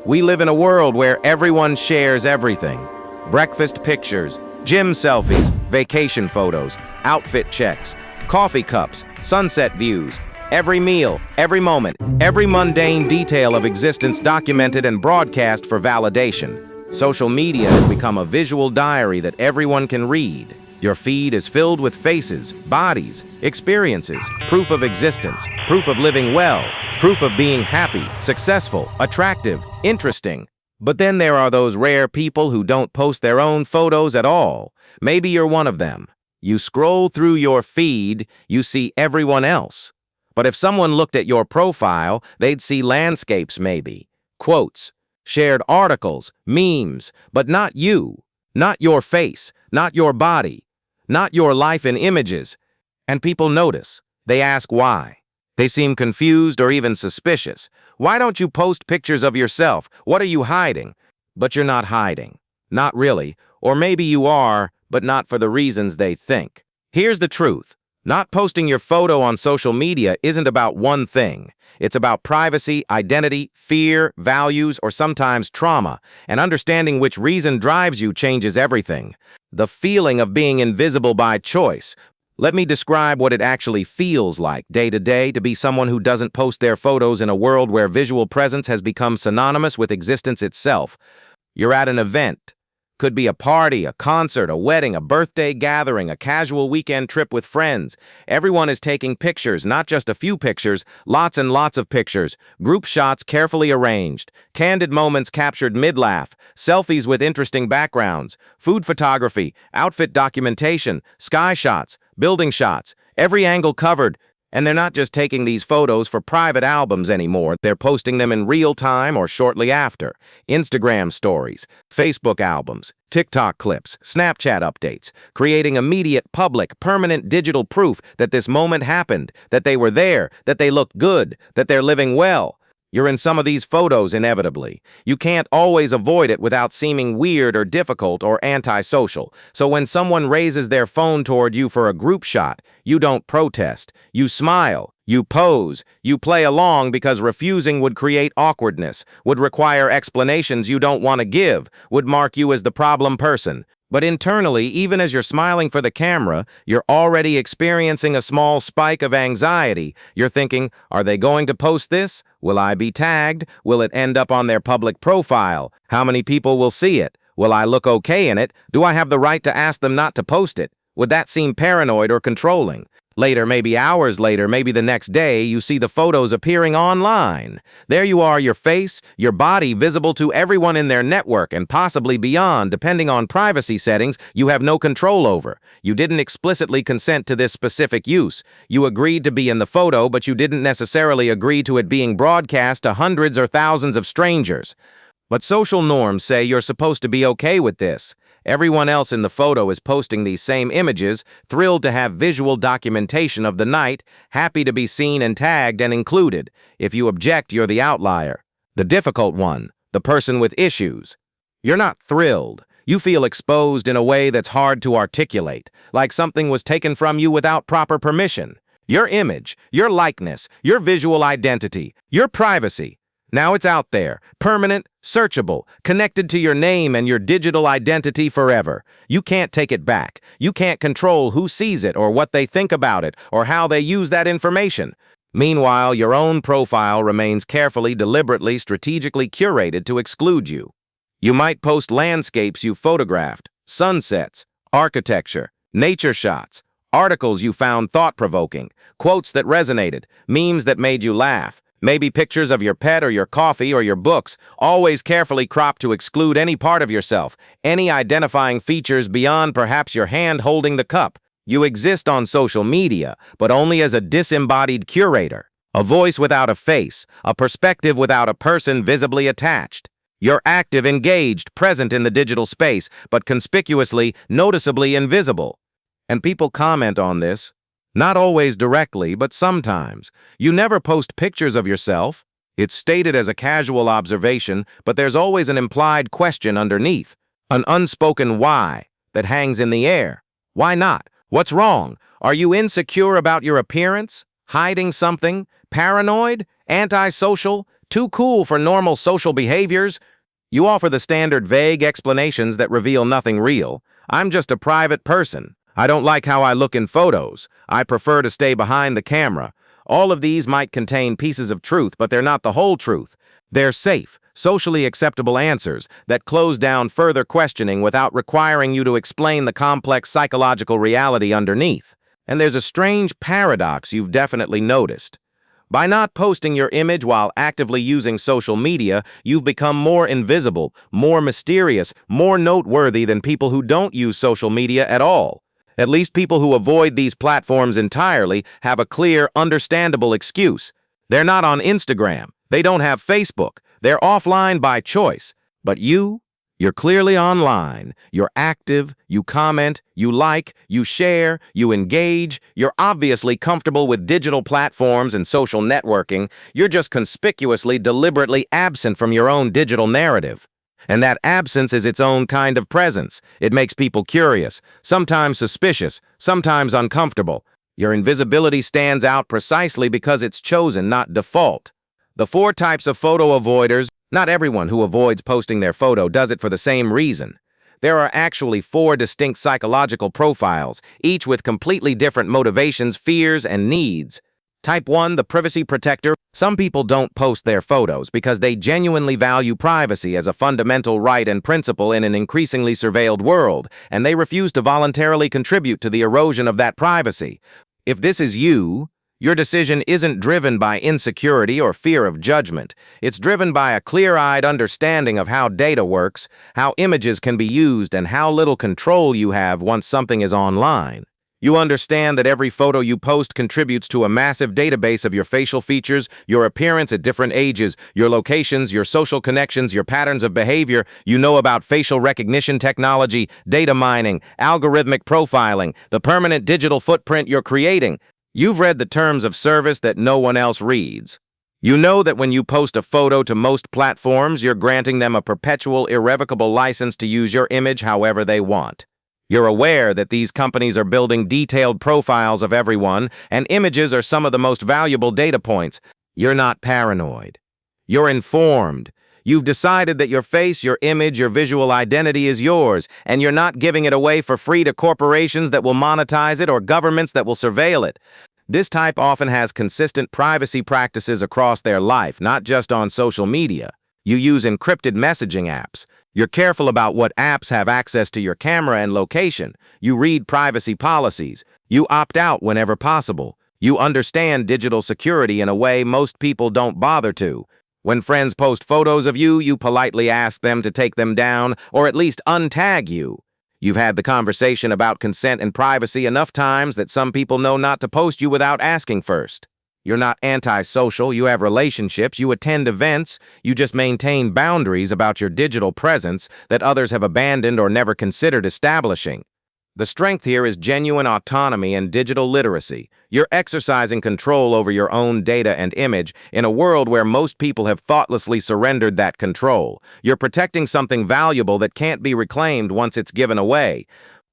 We live in a world where everyone shares everything. Breakfast pictures, gym selfies, vacation photos, outfit checks, coffee cups, sunset views. Every meal, every moment, every mundane detail of existence documented and broadcast for validation. Social media has become a visual diary that everyone can read. Your feed is filled with faces, bodies, experiences, proof of existence, proof of living well, proof of being happy, successful, attractive, interesting. But then there are those rare people who don't post their own photos at all. Maybe you're one of them. You scroll through your feed, you see everyone else. But if someone looked at your profile, they'd see landscapes maybe, quotes, shared articles, memes, but not you, not your face, not your body, not your life in images. And people notice. They ask why. They seem confused or even suspicious. Why don't you post pictures of yourself? What are you hiding? But you're not hiding. Not really. Or maybe you are, but not for the reasons they think. Here's the truth. Not posting your photo on social media isn't about one thing. It's about privacy, identity, fear, values, or sometimes trauma, and understanding which reason drives you changes everything. The feeling of being invisible by choice. Let me describe what it actually feels like day to day to be someone who doesn't post their photos in a world where visual presence has become synonymous with existence itself. You're at an event. Could be a party, a concert, a wedding, a birthday gathering, a casual weekend trip with friends. Everyone is taking pictures, not just a few pictures, lots and lots of pictures, group shots carefully arranged, candid moments captured mid-laugh, selfies with interesting backgrounds, food photography, outfit documentation, sky shots, building shots, every angle covered. And they're not just taking these photos for private albums anymore, they're posting them in real time or shortly after. Instagram stories, Facebook albums, TikTok clips, Snapchat updates, creating immediate, public, permanent digital proof that this moment happened, that they were there, that they looked good, that they're living well. You're in some of these photos inevitably. You can't always avoid it without seeming weird or difficult or antisocial. So when someone raises their phone toward you for a group shot, you don't protest. You smile. You pose. You play along because refusing would create awkwardness, would require explanations you don't want to give, would mark you as the problem person. But internally, even as you're smiling for the camera, you're already experiencing a small spike of anxiety. You're thinking, are they going to post this? Will I be tagged? Will it end up on their public profile? How many people will see it? Will I look okay in it? Do I have the right to ask them not to post it? Would that seem paranoid or controlling? Later, maybe hours later, maybe the next day, you see the photos appearing online. There you are, your face, your body visible to everyone in their network and possibly beyond, depending on privacy settings you have no control over. You didn't explicitly consent to this specific use. You agreed to be in the photo, but you didn't necessarily agree to it being broadcast to hundreds or thousands of strangers. But social norms say you're supposed to be okay with this. Everyone else in the photo is posting these same images, thrilled to have visual documentation of the night, happy to be seen and tagged and included. If you object, you're the outlier, the difficult one, the person with issues. You're not thrilled. You feel exposed in a way that's hard to articulate, like something was taken from you without proper permission. Your image, your likeness, your visual identity, your privacy. Now it's out there, permanent, searchable, connected to your name and your digital identity forever. You can't take it back. You can't control who sees it or what they think about it or how they use that information. Meanwhile, your own profile remains carefully, deliberately, strategically curated to exclude you. You might post landscapes you photographed, sunsets, architecture, nature shots, articles you found thought-provoking, quotes that resonated, memes that made you laugh. Maybe pictures of your pet or your coffee or your books, always carefully cropped to exclude any part of yourself, any identifying features beyond perhaps your hand holding the cup. You exist on social media, but only as a disembodied curator, a voice without a face, a perspective without a person visibly attached. You're active, engaged, present in the digital space, but conspicuously, noticeably invisible. And people comment on this. Not always directly, but sometimes. You never post pictures of yourself. It's stated as a casual observation, but there's always an implied question underneath, an unspoken why that hangs in the air. Why not? What's wrong? Are you insecure about your appearance? Hiding something? Paranoid? Antisocial? Too cool for normal social behaviors? You offer the standard vague explanations that reveal nothing real. I'm just a private person. I don't like how I look in photos. I prefer to stay behind the camera. All of these might contain pieces of truth, but they're not the whole truth. They're safe, socially acceptable answers that close down further questioning without requiring you to explain the complex psychological reality underneath. And there's a strange paradox you've definitely noticed. By not posting your image while actively using social media, you've become more invisible, more mysterious, more noteworthy than people who don't use social media at all. At least people who avoid these platforms entirely have a clear, understandable excuse. They're not on Instagram. They don't have Facebook. They're offline by choice. But you're clearly online. You're active, you comment, you like, you share, you engage. You're obviously comfortable with digital platforms and social networking. You're just conspicuously, deliberately absent from your own digital narrative. And that absence is its own kind of presence. It makes people curious, sometimes suspicious, sometimes uncomfortable. Your invisibility stands out precisely because it's chosen, not default. The 4 types of photo avoiders. Not everyone who avoids posting their photo does it for the same reason. There are actually 4 distinct psychological profiles, each with completely different motivations, fears, and needs. Type 1, the privacy protector. Some people don't post their photos because they genuinely value privacy as a fundamental right and principle in an increasingly surveilled world, and they refuse to voluntarily contribute to the erosion of that privacy. If this is you, your decision isn't driven by insecurity or fear of judgment. It's driven by a clear-eyed understanding of how data works, how images can be used, and how little control you have once something is online. You understand that every photo you post contributes to a massive database of your facial features, your appearance at different ages, your locations, your social connections, your patterns of behavior. You know about facial recognition technology, data mining, algorithmic profiling, the permanent digital footprint you're creating. You've read the terms of service that no one else reads. You know that when you post a photo to most platforms, you're granting them a perpetual, irrevocable license to use your image however they want. You're aware that these companies are building detailed profiles of everyone, and images are some of the most valuable data points. You're not paranoid. You're informed. You've decided that your face, your image, your visual identity is yours, and you're not giving it away for free to corporations that will monetize it or governments that will surveil it. This type often has consistent privacy practices across their life, not just on social media. You use encrypted messaging apps. You're careful about what apps have access to your camera and location. You read privacy policies. You opt out whenever possible. You understand digital security in a way most people don't bother to. When friends post photos of you, you politely ask them to take them down or at least untag you. You've had the conversation about consent and privacy enough times that some people know not to post you without asking first. You're not antisocial, you have relationships, you attend events, you just maintain boundaries about your digital presence that others have abandoned or never considered establishing. The strength here is genuine autonomy and digital literacy. You're exercising control over your own data and image in a world where most people have thoughtlessly surrendered that control. You're protecting something valuable that can't be reclaimed once it's given away.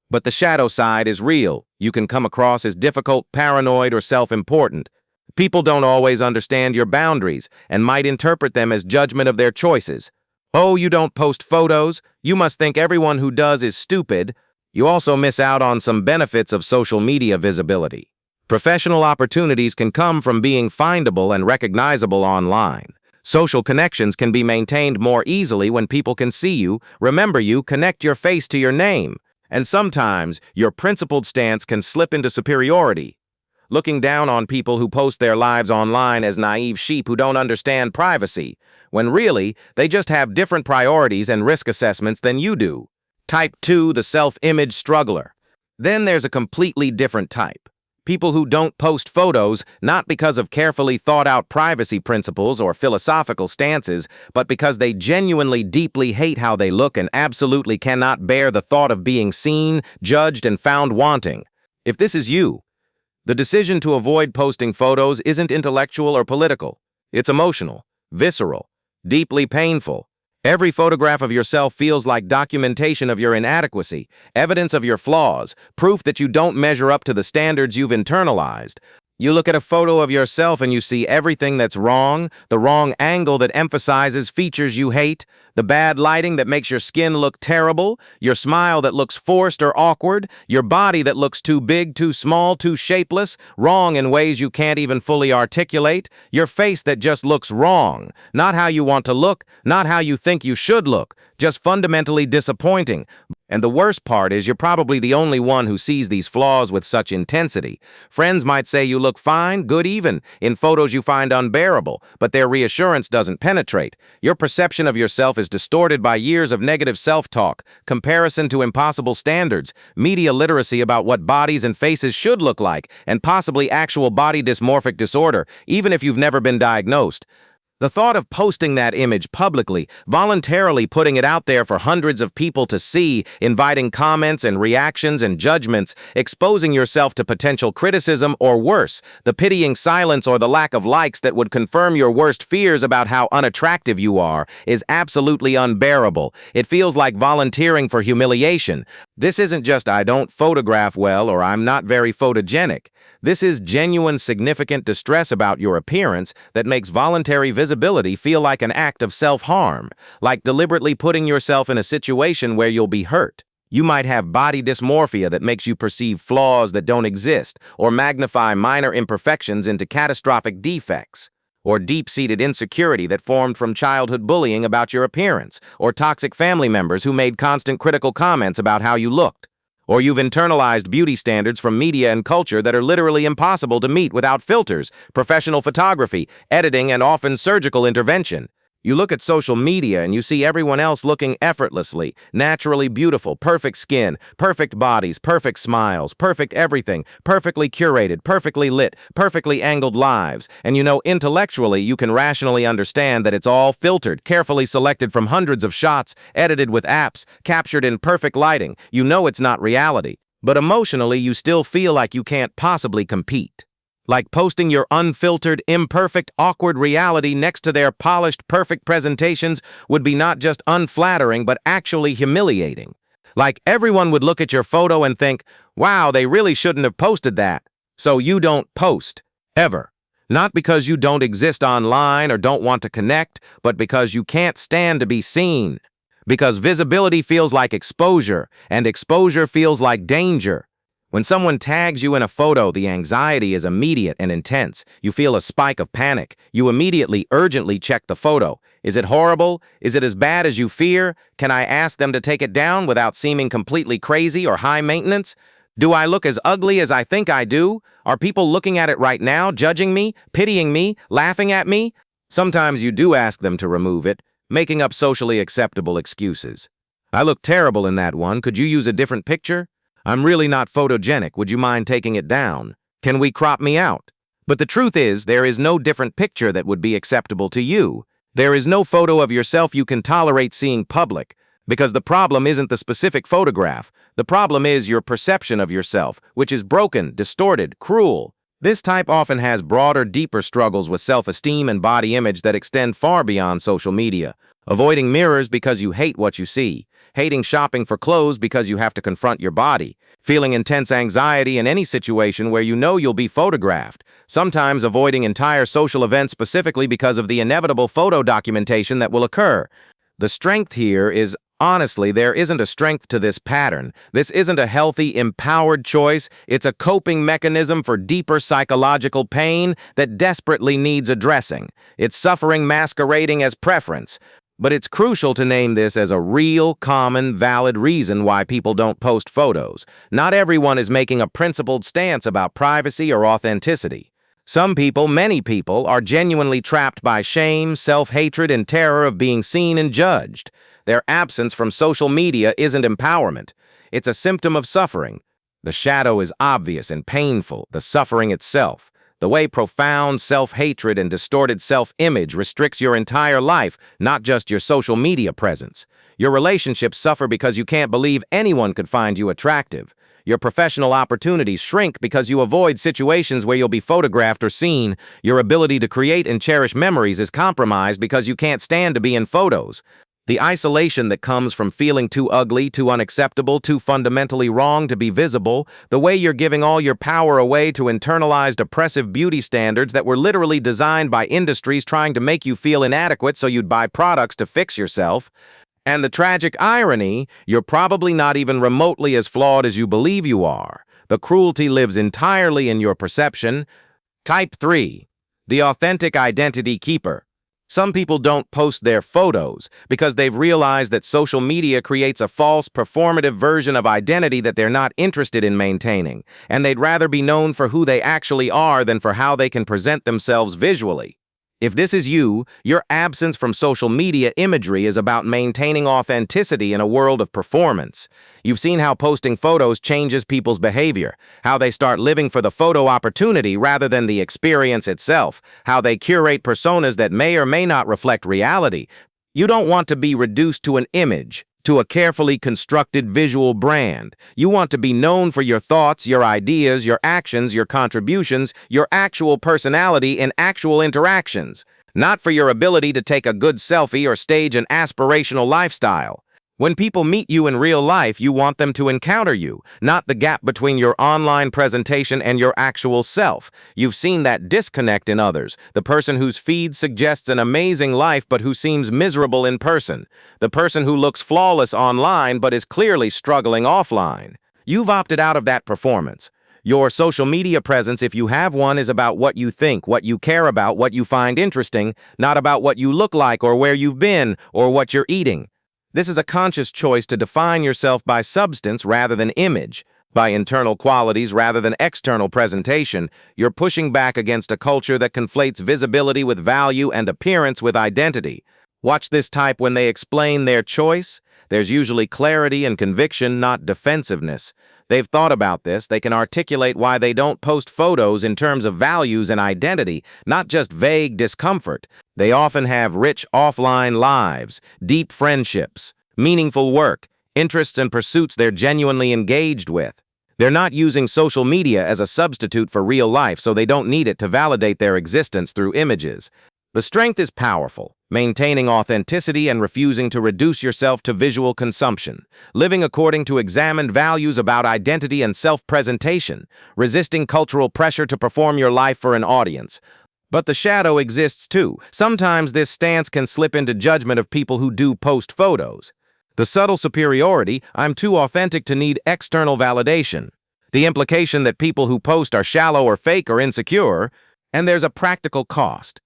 But the shadow side is real. You can come across as difficult, paranoid, or self-important. People don't always understand your boundaries and might interpret them as judgment of their choices. Oh, you don't post photos? You must think everyone who does is stupid. You also miss out on some benefits of social media visibility. Professional opportunities can come from being findable and recognizable online. Social connections can be maintained more easily when people can see you, remember you, connect your face to your name. And sometimes, your principled stance can slip into superiority, looking down on people who post their lives online as naive sheep who don't understand privacy, when really, they just have different priorities and risk assessments than you do. Type 2, the self-image struggler. Then there's a completely different type. People who don't post photos, not because of carefully thought-out privacy principles or philosophical stances, but because they genuinely deeply hate how they look and absolutely cannot bear the thought of being seen, judged, and found wanting. If this is you, the decision to avoid posting photos isn't intellectual or political. It's emotional, visceral, deeply painful. Every photograph of yourself feels like documentation of your inadequacy, evidence of your flaws, proof that you don't measure up to the standards you've internalized. You look at a photo of yourself and you see everything that's wrong, the wrong angle that emphasizes features you hate, the bad lighting that makes your skin look terrible, your smile that looks forced or awkward, your body that looks too big, too small, too shapeless, wrong in ways you can't even fully articulate, your face that just looks wrong, not how you want to look, not how you think you should look, just fundamentally disappointing. And the worst part is you're probably the only one who sees these flaws with such intensity. Friends might say you look fine, good even, in photos you find unbearable, but their reassurance doesn't penetrate. Your perception of yourself is distorted by years of negative self-talk, comparison to impossible standards, media literacy about what bodies and faces should look like, and possibly actual body dysmorphic disorder, even if you've never been diagnosed. The thought of posting that image publicly, voluntarily putting it out there for hundreds of people to see, inviting comments and reactions and judgments, exposing yourself to potential criticism or worse, the pitying silence or the lack of likes that would confirm your worst fears about how unattractive you are, is absolutely unbearable. It feels like volunteering for humiliation. This isn't just I don't photograph well or I'm not very photogenic. This is genuine, significant distress about your appearance that makes voluntary visibility feel like an act of self-harm, like deliberately putting yourself in a situation where you'll be hurt. You might have body dysmorphia that makes you perceive flaws that don't exist, or magnify minor imperfections into catastrophic defects, or deep-seated insecurity that formed from childhood bullying about your appearance, or toxic family members who made constant critical comments about how you looked. Or you've internalized beauty standards from media and culture that are literally impossible to meet without filters, professional photography, editing, and often surgical intervention. You look at social media and you see everyone else looking effortlessly, naturally beautiful, perfect skin, perfect bodies, perfect smiles, perfect everything, perfectly curated, perfectly lit, perfectly angled lives. And you know intellectually you can rationally understand that it's all filtered, carefully selected from hundreds of shots, edited with apps, captured in perfect lighting. You know it's not reality. But emotionally you still feel like you can't possibly compete. Like posting your unfiltered, imperfect, awkward reality next to their polished, perfect presentations would be not just unflattering, but actually humiliating. Like everyone would look at your photo and think, wow, they really shouldn't have posted that. So you don't post, ever. Not because you don't exist online or don't want to connect, but because you can't stand to be seen. Because visibility feels like exposure, and exposure feels like danger. When someone tags you in a photo, the anxiety is immediate and intense. You feel a spike of panic. You immediately, urgently check the photo. Is it horrible? Is it as bad as you fear? Can I ask them to take it down without seeming completely crazy or high maintenance? Do I look as ugly as I think I do? Are people looking at it right now, judging me, pitying me, laughing at me? Sometimes you do ask them to remove it, making up socially acceptable excuses. I look terrible in that one. Could you use a different picture? I'm really not photogenic. Would you mind taking it down? Can we crop me out? But the truth is, there is no different picture that would be acceptable to you. There is no photo of yourself you can tolerate seeing public, because the problem isn't the specific photograph. The problem is your perception of yourself, which is broken, distorted, cruel. This type often has broader, deeper struggles with self-esteem and body image that extend far beyond social media. Avoiding mirrors because you hate what you see. Hating shopping for clothes because you have to confront your body, feeling intense anxiety in any situation where you know you'll be photographed, sometimes avoiding entire social events specifically because of the inevitable photo documentation that will occur. The strength here is, honestly, there isn't a strength to this pattern. This isn't a healthy, empowered choice. It's a coping mechanism for deeper psychological pain that desperately needs addressing. It's suffering masquerading as preference. But it's crucial to name this as a real, common, valid reason why people don't post photos. Not everyone is making a principled stance about privacy or authenticity. Some people, many people, are genuinely trapped by shame, self-hatred, and terror of being seen and judged. Their absence from social media isn't empowerment. It's a symptom of suffering. The shadow is obvious and painful, the suffering itself. The way profound self-hatred and distorted self-image restricts your entire life, not just your social media presence. Your relationships suffer because you can't believe anyone could find you attractive. Your professional opportunities shrink because you avoid situations where you'll be photographed or seen. Your ability to create and cherish memories is compromised because you can't stand to be in photos. The isolation that comes from feeling too ugly, too unacceptable, too fundamentally wrong to be visible, the way you're giving all your power away to internalized oppressive beauty standards that were literally designed by industries trying to make you feel inadequate so you'd buy products to fix yourself. And the tragic irony, you're probably not even remotely as flawed as you believe you are. The cruelty lives entirely in your perception. Type 3. The authentic identity keeper. Some people don't post their photos because they've realized that social media creates a false, performative version of identity that they're not interested in maintaining, and they'd rather be known for who they actually are than for how they can present themselves visually. If this is you, your absence from social media imagery is about maintaining authenticity in a world of performance. You've seen how posting photos changes people's behavior, how they start living for the photo opportunity rather than the experience itself, how they curate personas that may or may not reflect reality. You don't want to be reduced to an image, to a carefully constructed visual brand. You want to be known for your thoughts, your ideas, your actions, your contributions, your actual personality in actual interactions, not for your ability to take a good selfie or stage an aspirational lifestyle. When people meet you in real life, you want them to encounter you, not the gap between your online presentation and your actual self. You've seen that disconnect in others, the person whose feed suggests an amazing life but who seems miserable in person, the person who looks flawless online but is clearly struggling offline. You've opted out of that performance. Your social media presence, if you have one, is about what you think, what you care about, what you find interesting, not about what you look like or where you've been or what you're eating. This is a conscious choice to define yourself by substance rather than image, by internal qualities rather than external presentation. You're pushing back against a culture that conflates visibility with value and appearance with identity. Watch this type when they explain their choice. There's usually clarity and conviction, not defensiveness. They've thought about this. They can articulate why they don't post photos in terms of values and identity, not just vague discomfort. They often have rich offline lives, deep friendships, meaningful work, interests and pursuits they're genuinely engaged with. They're not using social media as a substitute for real life, so they don't need it to validate their existence through images. The strength is powerful, maintaining authenticity and refusing to reduce yourself to visual consumption, living according to examined values about identity and self-presentation, resisting cultural pressure to perform your life for an audience. But the shadow exists too. Sometimes this stance can slip into judgment of people who do post photos. The subtle superiority, I'm too authentic to need external validation. The implication that people who post are shallow or fake or insecure, and there's a practical cost.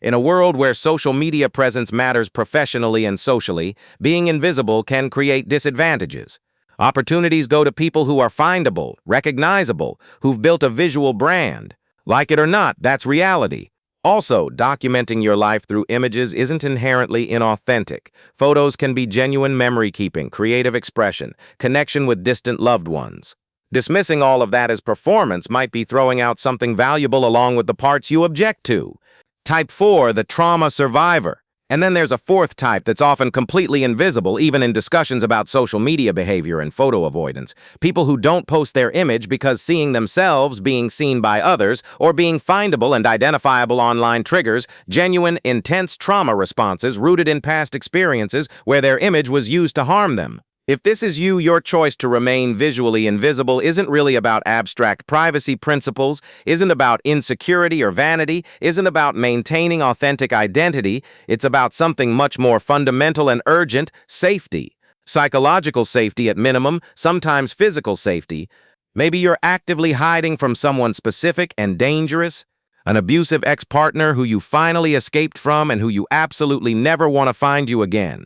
In a world where social media presence matters professionally and socially, being invisible can create disadvantages. Opportunities go to people who are findable, recognizable, who've built a visual brand. Like it or not, that's reality. Also, documenting your life through images isn't inherently inauthentic. Photos can be genuine memory-keeping, creative expression, connection with distant loved ones. Dismissing all of that as performance might be throwing out something valuable along with the parts you object to. Type 4, the trauma survivor. And then there's a fourth type that's often completely invisible, even in discussions about social media behavior and photo avoidance. People who don't post their image because seeing themselves, being seen by others, or being findable and identifiable online triggers genuine, intense trauma responses rooted in past experiences where their image was used to harm them. If this is you, your choice to remain visually invisible isn't really about abstract privacy principles, isn't about insecurity or vanity, isn't about maintaining authentic identity. It's about something much more fundamental and urgent: safety. Psychological safety at minimum, sometimes physical safety. Maybe you're actively hiding from someone specific and dangerous, an abusive ex-partner who you finally escaped from and who you absolutely never want to find you again.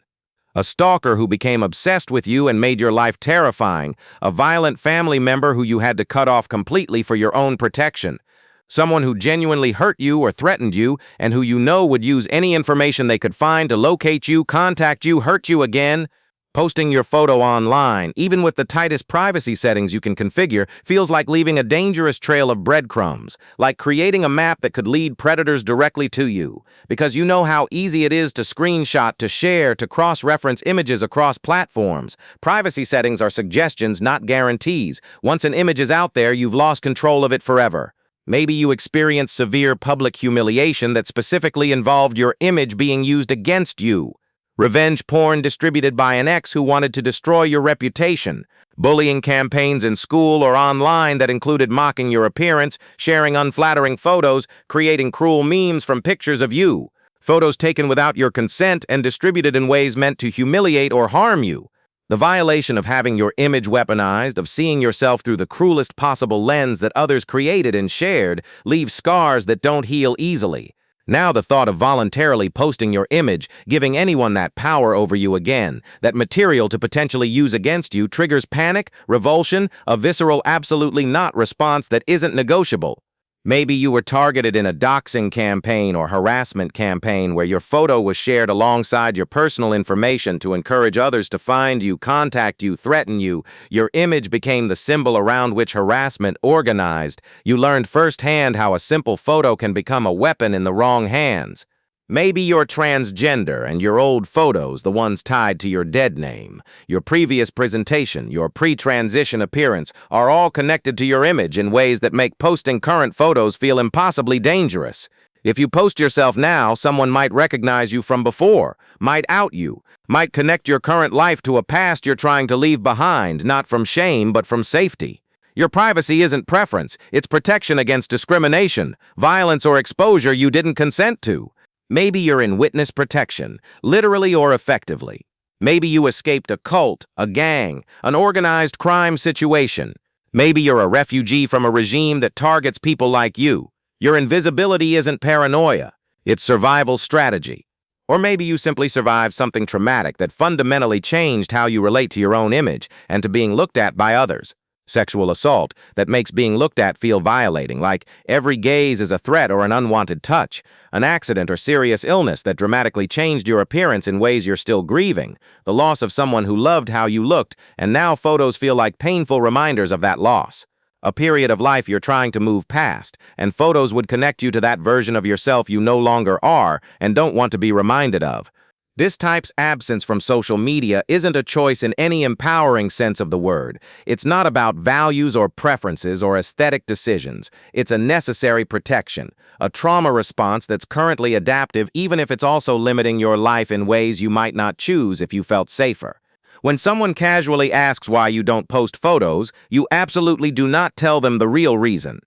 A stalker who became obsessed with you and made your life terrifying, a violent family member who you had to cut off completely for your own protection, someone who genuinely hurt you or threatened you and who you know would use any information they could find to locate you, contact you, hurt you again. Posting your photo online, even with the tightest privacy settings you can configure, feels like leaving a dangerous trail of breadcrumbs, like creating a map that could lead predators directly to you, because you know how easy it is to screenshot, to share, to cross-reference images across platforms. Privacy settings are suggestions, not guarantees. Once an image is out there, you've lost control of it forever. Maybe you experienced severe public humiliation that specifically involved your image being used against you. revenge porn distributed by an ex who wanted to destroy your reputation, bullying campaigns in school or online that included mocking your appearance, sharing unflattering photos, creating cruel memes from pictures of you, photos taken without your consent and distributed in ways meant to humiliate or harm you. The violation of having your image weaponized, of seeing yourself through the cruelest possible lens that others created and shared, leaves scars that don't heal easily. Now the thought of voluntarily posting your image, giving anyone that power over you again, that material to potentially use against you, triggers panic, revulsion, a visceral absolutely not response that isn't negotiable. Maybe you were targeted in a doxing campaign or harassment campaign where your photo was shared alongside your personal information to encourage others to find you, contact you, threaten you. Your image became the symbol around which harassment organized. You learned firsthand how a simple photo can become a weapon in the wrong hands. Maybe you're transgender and your old photos, the ones tied to your dead name, your previous presentation, your pre-transition appearance, are all connected to your image in ways that make posting current photos feel impossibly dangerous. If you post yourself now, someone might recognize you from before, might out you, might connect your current life to a past you're trying to leave behind, not from shame but from safety. Your privacy isn't preference, it's protection against discrimination, violence, or exposure you didn't consent to. Maybe you're in witness protection, literally or effectively. Maybe you escaped a cult, a gang, an organized crime situation. Maybe you're a refugee from a regime that targets people like you. Your invisibility isn't paranoia, it's survival strategy. Or maybe you simply survived something traumatic that fundamentally changed how you relate to your own image and to being looked at by others. Sexual assault that makes being looked at feel violating, like every gaze is a threat or an unwanted touch. An accident or serious illness that dramatically changed your appearance in ways you're still grieving. The loss of someone who loved how you looked, and now photos feel like painful reminders of that loss. A period of life you're trying to move past, and photos would connect you to that version of yourself you no longer are and don't want to be reminded of. This type's absence from social media isn't a choice in any empowering sense of the word. It's not about values or preferences or aesthetic decisions. It's a necessary protection, a trauma response that's currently adaptive even if it's also limiting your life in ways you might not choose if you felt safer. When someone casually asks why you don't post photos, you absolutely do not tell them the real reason.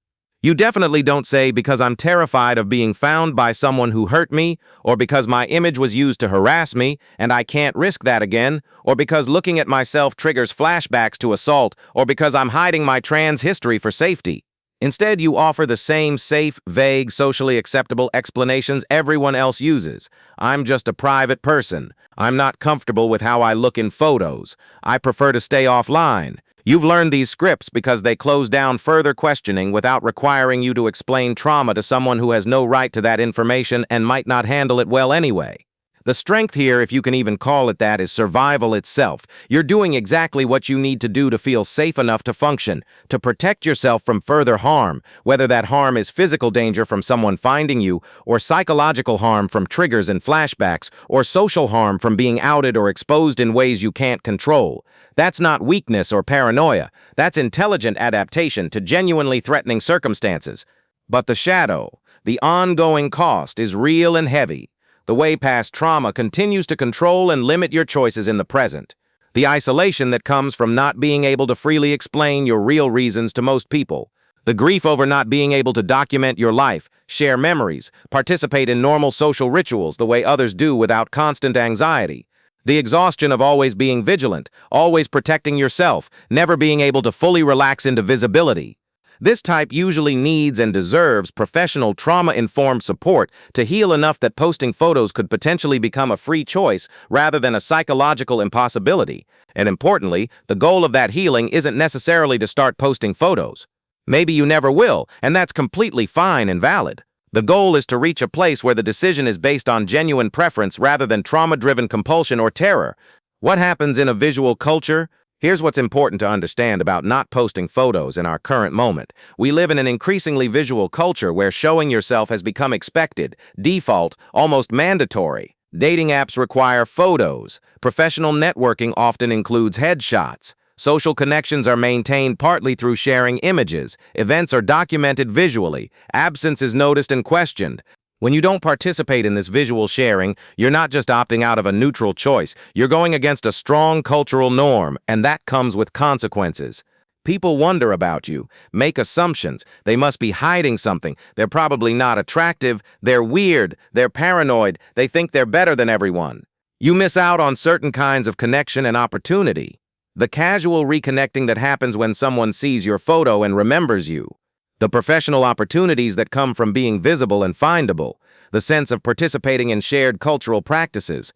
You definitely don't say because I'm terrified of being found by someone who hurt me, or because my image was used to harass me and I can't risk that again, or because looking at myself triggers flashbacks to assault, or because I'm hiding my trans history for safety. Instead, you offer the same safe, vague, socially acceptable explanations everyone else uses. I'm just a private person. I'm not comfortable with how I look in photos. I prefer to stay offline. You've learned these scripts because they close down further questioning without requiring you to explain trauma to someone who has no right to that information and might not handle it well anyway. The strength here, if you can even call it that, is survival itself. You're doing exactly what you need to do to feel safe enough to function, to protect yourself from further harm, whether that harm is physical danger from someone finding you, or psychological harm from triggers and flashbacks, or social harm from being outed or exposed in ways you can't control. That's not weakness or paranoia. That's intelligent adaptation to genuinely threatening circumstances. But the shadow, the ongoing cost, is real and heavy. The way past trauma continues to control and limit your choices in the present. The isolation that comes from not being able to freely explain your real reasons to most people. The grief over not being able to document your life, share memories, participate in normal social rituals the way others do without constant anxiety. The exhaustion of always being vigilant, always protecting yourself, never being able to fully relax into visibility. This type usually needs and deserves professional trauma-informed support to heal enough that posting photos could potentially become a free choice rather than a psychological impossibility. And importantly, the goal of that healing isn't necessarily to start posting photos. Maybe you never will, and that's completely fine and valid. The goal is to reach a place where the decision is based on genuine preference rather than trauma-driven compulsion or terror. What happens in a visual culture? Here's what's important to understand about not posting photos in our current moment. We live in an increasingly visual culture where showing yourself has become expected, default, almost mandatory. Dating apps require photos. Professional networking often includes headshots. Social connections are maintained partly through sharing images. Events are documented visually. Absence is noticed and questioned. When you don't participate in this visual sharing, you're not just opting out of a neutral choice, you're going against a strong cultural norm, and that comes with consequences. People wonder about you, make assumptions. They must be hiding something. They're probably not attractive. They're weird. They're paranoid. They think they're better than everyone. You miss out on certain kinds of connection and opportunity. The casual reconnecting that happens when someone sees your photo and remembers you. The professional opportunities that come from being visible and findable. The sense of participating in shared cultural practices.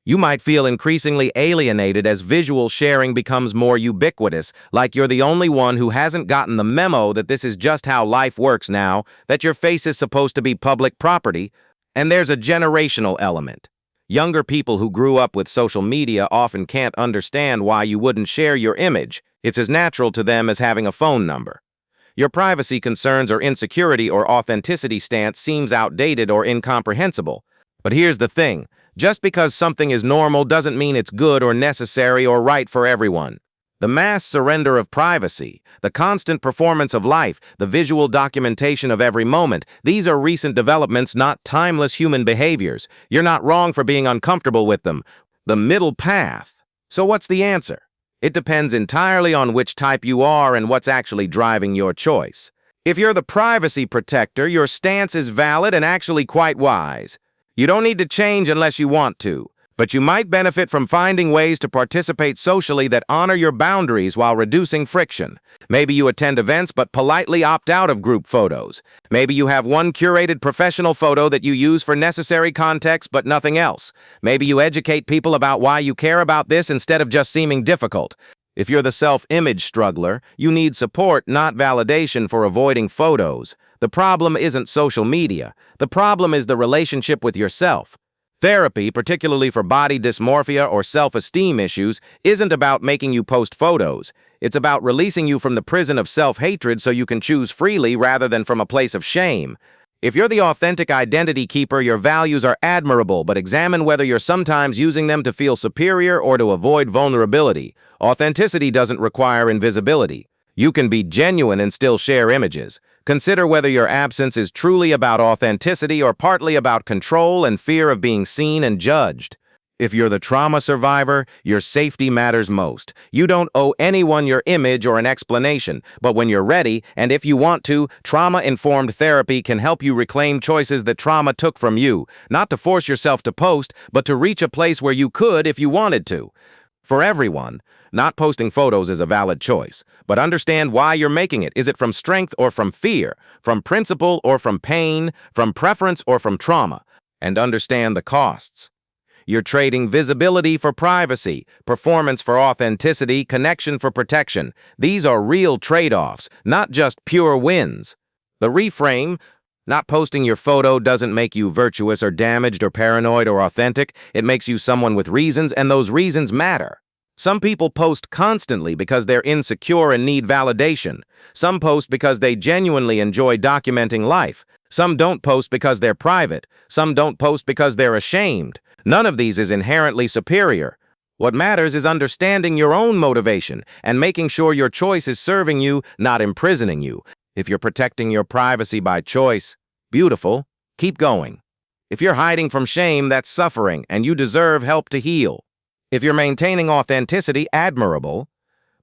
You might feel increasingly alienated as visual sharing becomes more ubiquitous, like you're the only one who hasn't gotten the memo that this is just how life works now, that your face is supposed to be public property, and there's a generational element. Younger people who grew up with social media often can't understand why you wouldn't share your image. It's as natural to them as having a phone number. Your privacy concerns or insecurity or authenticity stance seems outdated or incomprehensible. But here's the thing. Just because something is normal doesn't mean it's good or necessary or right for everyone. The mass surrender of privacy, the constant performance of life, the visual documentation of every moment, these are recent developments, not timeless human behaviors. You're not wrong for being uncomfortable with them. The middle path. So what's the answer? It depends entirely on which type you are and what's actually driving your choice. If you're the privacy protector, your stance is valid and actually quite wise. You don't need to change unless you want to, but you might benefit from finding ways to participate socially that honor your boundaries while reducing friction. Maybe you attend events but politely opt out of group photos. Maybe you have one curated professional photo that you use for necessary context but nothing else. Maybe you educate people about why you care about this instead of just seeming difficult. If you're the self-image struggler, you need support, not validation for avoiding photos. The problem isn't social media. The problem is the relationship with yourself. Therapy, particularly for body dysmorphia or self-esteem issues, isn't about making you post photos. It's about releasing you from the prison of self-hatred so you can choose freely rather than from a place of shame. If you're the authentic identity keeper, your values are admirable, but examine whether you're sometimes using them to feel superior or to avoid vulnerability. Authenticity doesn't require invisibility. You can be genuine and still share images. Consider whether your absence is truly about authenticity or partly about control and fear of being seen and judged. If you're the trauma survivor, your safety matters most. You don't owe anyone your image or an explanation, but when you're ready, and if you want to, trauma-informed therapy can help you reclaim choices that trauma took from you, not to force yourself to post, but to reach a place where you could if you wanted to. For everyone, not posting photos is a valid choice, but understand why you're making it. Is it from strength or from fear, from principle or from pain, from preference or from trauma? And understand the costs. You're trading visibility for privacy, performance for authenticity, connection for protection. These are real trade-offs, not just pure wins. The reframe, not posting your photo doesn't make you virtuous or damaged or paranoid or authentic. It makes you someone with reasons, and those reasons matter. Some people post constantly because they're insecure and need validation. Some post because they genuinely enjoy documenting life. Some don't post because they're private. Some don't post because they're ashamed. None of these is inherently superior. What matters is understanding your own motivation and making sure your choice is serving you, not imprisoning you. If you're protecting your privacy by choice, beautiful, keep going. If you're hiding from shame, that's suffering, and you deserve help to heal. If you're maintaining authenticity, admirable,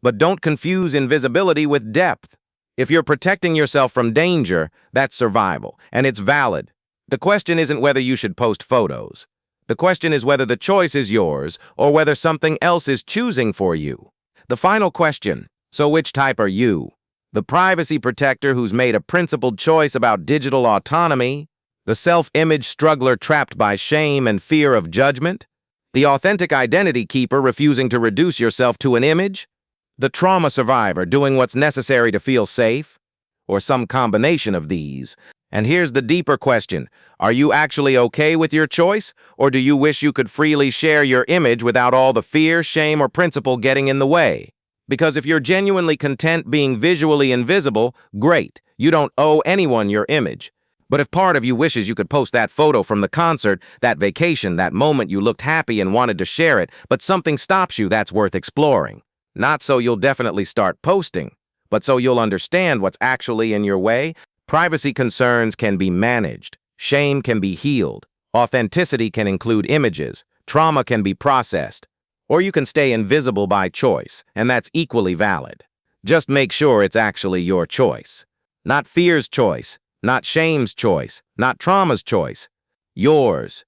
but don't confuse invisibility with depth. If you're protecting yourself from danger, that's survival, and it's valid. The question isn't whether you should post photos. The question is whether the choice is yours or whether something else is choosing for you. The final question, so which type are you? The privacy protector who's made a principled choice about digital autonomy? The self-image struggler trapped by shame and fear of judgment? The authentic identity keeper refusing to reduce yourself to an image? The trauma survivor doing what's necessary to feel safe? Or some combination of these? And here's the deeper question. Are you actually okay with your choice? Or do you wish you could freely share your image without all the fear, shame, or principle getting in the way? Because if you're genuinely content being visually invisible, great. You don't owe anyone your image. But if part of you wishes you could post that photo from the concert, that vacation, that moment you looked happy and wanted to share it, but something stops you, that's worth exploring. Not so you'll definitely start posting, but so you'll understand what's actually in your way. Privacy concerns can be managed. Shame can be healed. Authenticity can include images. Trauma can be processed. Or you can stay invisible by choice, and that's equally valid. Just make sure it's actually your choice. Not fear's choice, not shame's choice, not trauma's choice. Yours.